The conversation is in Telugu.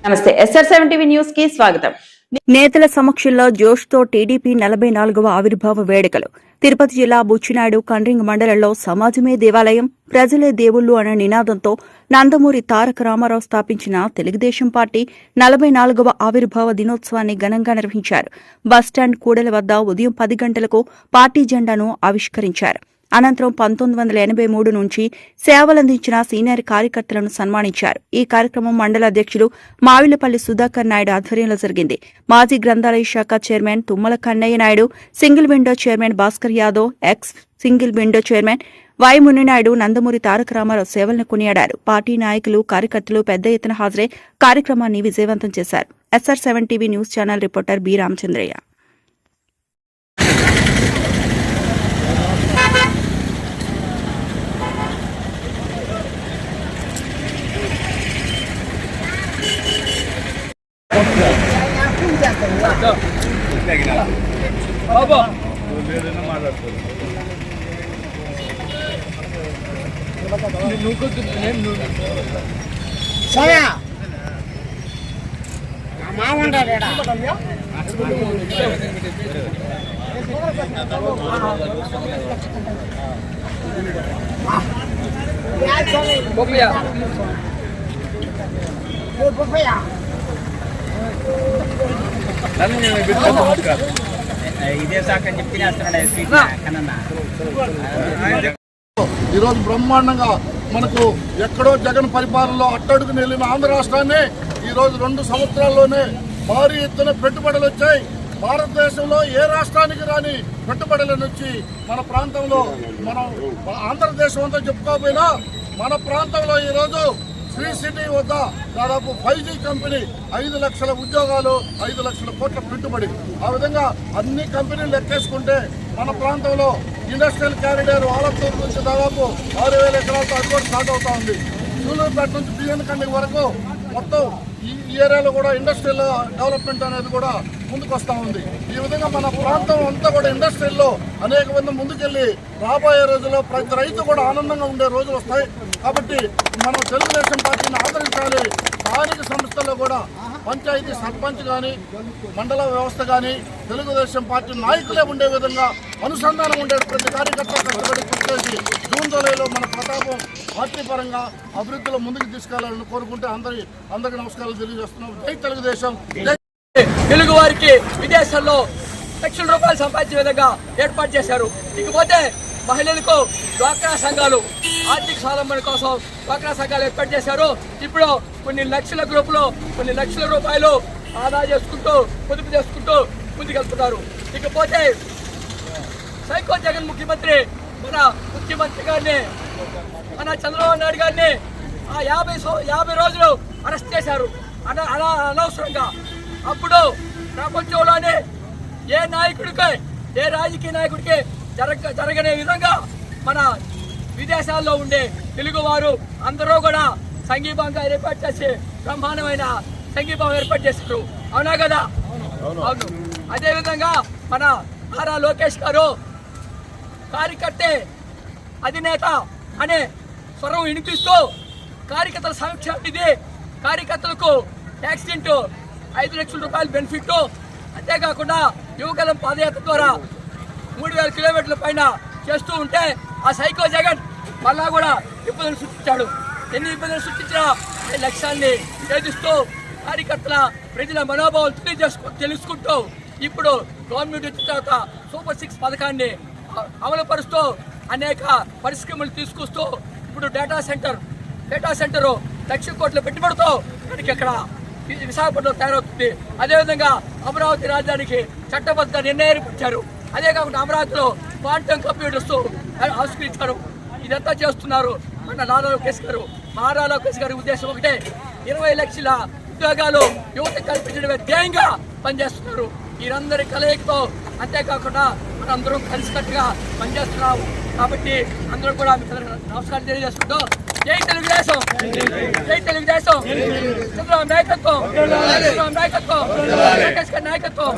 నమస్తే SR7 టీవీ న్యూస్ కి స్వాగతం. నేతల సమక్షంలో జోష్తో టీడీపీ 44వ ఆవిర్భావ వేడుకలు. తిరుపతి జిల్లా బుచ్చినాయుడు కండ్రింగ్ మండలంలో సమాజమే దేవాలయం, ప్రజలే దేవుళ్లు అనే నినాదంతో నందమూరి తారక రామారావు స్థాపించిన తెలుగుదేశం పార్టీ 44వ ఆవిర్భావ దినోత్సవాన్ని ఘనంగా నిర్వహించారు. బస్టాండ్ కూడలి వద్ద ఉదయం 10 గంటలకు పార్టీ జెండాను ఆవిష్కరించారు. అనంతరం 1983 నుంచి సేవలందించిన సీనియర్ కార్యకర్తలను సన్మానించారు. ఈ కార్యక్రమం మండల అధ్యక్షులు మావిళ్లపల్లి సుధాకర్ నాయుడు ఆధ్వర్యంలో జరిగింది. మాజీ గ్రంథాలయ శాఖ chairman Tummala Kannaiah Naidu, single window chairman Bhaskar Yadav, ex single window chairman Y Muninaidu Nandamuri Taraka Ramarao సేవలను కొనియాడారు. పార్టీ నాయకులు, కార్యకర్తలు పెద్ద ఎత్తున హాజరై కార్యక్రమాన్ని విజయవంతం చేశారు. SR7 TV news channel reporter B Ramachandraiah. ఈరోజు బ్రహ్మాండంగా మనకు ఎక్కడో జగన్ పరిపాలనలో అట్టడుగుని వెళ్ళిన ఆంధ్ర రాష్ట్రాన్ని ఈరోజు 2 సంవత్సరాల్లోనే భారీ ఎత్తున పెట్టుబడులు వచ్చాయి. భారతదేశంలో ఏ రాష్ట్రానికి రాని పెట్టుబడులను వచ్చి మన ప్రాంతంలో మనం ఆంధ్రదేశం అంతా చెప్పుకోకపోయినా మన ప్రాంతంలో ఈరోజు శ్రీ సిటీ వద్ద దాదాపు 5G కంపెనీ 5 లక్షల ఉద్యోగాలు, 5 లక్షల కోట్ల పెట్టుబడి. ఆ విధంగా అన్ని కంపెనీలు లెక్కేసుకుంటే మన ప్రాంతంలో ఇండస్ట్రియల్ కారిడార్ ఆలత్తూరు నుంచి దాదాపు 6,000 ఎకరాలతో అది కూడా స్టార్ట్ అవుతా ఉంది. సూలూరుపేట నుంచి బియ్యన్ కండి వరకు మొత్తం ఈ ఏరియాలో కూడా ఇండస్ట్రియల్ డెవలప్మెంట్ అనేది కూడా ముందుకు వస్తూ ఉంది. ఈ విధంగా మన ప్రాంతం అంతా కూడా ఇండస్ట్రియల్లో అనేక మంది ముందుకెళ్ళి రాబోయే రోజుల్లో ప్రతి రైతు కూడా ఆనందంగా ఉండే రోజులు వస్తాయి. కాబట్టి మనం తెలుగుదేశం పార్టీని ఆదరించాలి. స్థానిక సంస్థల్లో కూడా పంచాయతీ సర్పంచ్ కానీ, మండల వ్యవస్థ కానీ తెలుగుదేశం పార్టీ నాయకులే ఉండే విధంగా అనుసంధానం ఉండే ప్రతి కార్యకర్త కష్టపడి కృషి జూన్ జూలైలో మన ప్రతాపం పార్టీ పరంగా అభివృద్ధిలో ముందుకు తీసుకెళ్లాలని కోరుకుంటే అందరికీ నమస్కారాలు తెలియజేస్తున్నాం. జై తెలుగుదేశం. తెలుగు వారికి విదేశాల్లో లక్షల రూపాయలు సంపాదించే విధంగా ఏర్పాటు చేశారు. ఇకపోతే మహిళలకు డ్వాక్రా సంఘాలు ఆర్థిక స్వావలంబన కోసం డ్వాక్రా సంఘాలు ఏర్పాటు చేశారు. ఇప్పుడు కొన్ని లక్షల గ్రూపులో కొన్ని లక్షల రూపాయలు ఆదా చేసుకుంటూ పొదుపు చేసుకుంటూ ముందుకెళ్తున్నారు. ఇకపోతే సైకో జగన్ ముఖ్యమంత్రి మన ముఖ్యమంత్రి గారిని, మన చంద్రబాబు నాయుడు గారిని 50 రోజులు అరెస్ట్ చేశారు అలా అనవసరంగా. అప్పుడు ప్రపంచంలోనే ఏ నాయకుడికి, ఏ రాజకీయ నాయకుడికి జరగనే విధంగా మన విదేశాల్లో ఉండే తెలుగువారు అందరూ కూడా సంఘీభావంగా ఏర్పాటు చేసి బ్రహ్మాండమైన సంఘీభావం ఏర్పాటు చేశారు. అవునా కదా? అవును. అదేవిధంగా మన నారా లోకేష్ గారు కార్యకర్తే అధినేత అనే స్వరం వినిపిస్తూ కార్యకర్తల సంక్షేమ నిధి, కార్యకర్తలకు యాక్సిడెంట్ 5 లక్షల రూపాయల బెనిఫిట్, అంతేకాకుండా యువగలం పాదయాత్ర ద్వారా 3,000 కిలోమీటర్ల పైన చేస్తూ ఉంటే ఆ సైకో జగన్ మళ్ళా కూడా ఇబ్బందులు సృష్టించాడు. ఎన్ని ఇబ్బందులు సృష్టించినా ఈ లక్ష్యాన్ని ఛేదిస్తూ కార్యకర్తల ప్రజల మనోభావాలు తెలుసుకుంటూ ఇప్పుడు గవర్నమెంట్ వచ్చిన తర్వాత సూపర్ 6 పథకాన్ని అమలుపరుస్తూ అనేక పరిశ్రమలు తీసుకొస్తూ ఇప్పుడు డేటా సెంటర్ 1,00,000 కోట్ల పెట్టుబడితో మనకి ఇక్కడ విశాఖపట్నంలో తయారవుతుంది. అదేవిధంగా అమరావతి రాజధానికి చట్టబద్ధ నిర్ణయాలు ఇచ్చారు. అదే కాకుండా అమరావతిలో క్వాంటమ్ కంప్యూటర్స్ ఆవిష్కరించారు. ఇదంతా చేస్తున్నారు మన నారా లోకేష్ గారు. నారా లోకేష్ గారి ఉద్దేశం ఒకటే, 20 లక్షల ఉద్యోగాలు యువత కల్పించడమే ధ్యేయంగా పనిచేస్తున్నారు. వీరందరి కలయికతో అంతేకాకుండా మనందరం కలిసికట్టుగా పనిచేస్తున్నాము. కాబట్టి అందరూ కూడా నమస్కారం తెలియజేసుకుంటూ జై తెలుగుదేశం, జై తెలుగుదేశం. చంద్రబాబు నాయకత్వం, లోకేష్ గారి నాయకత్వం.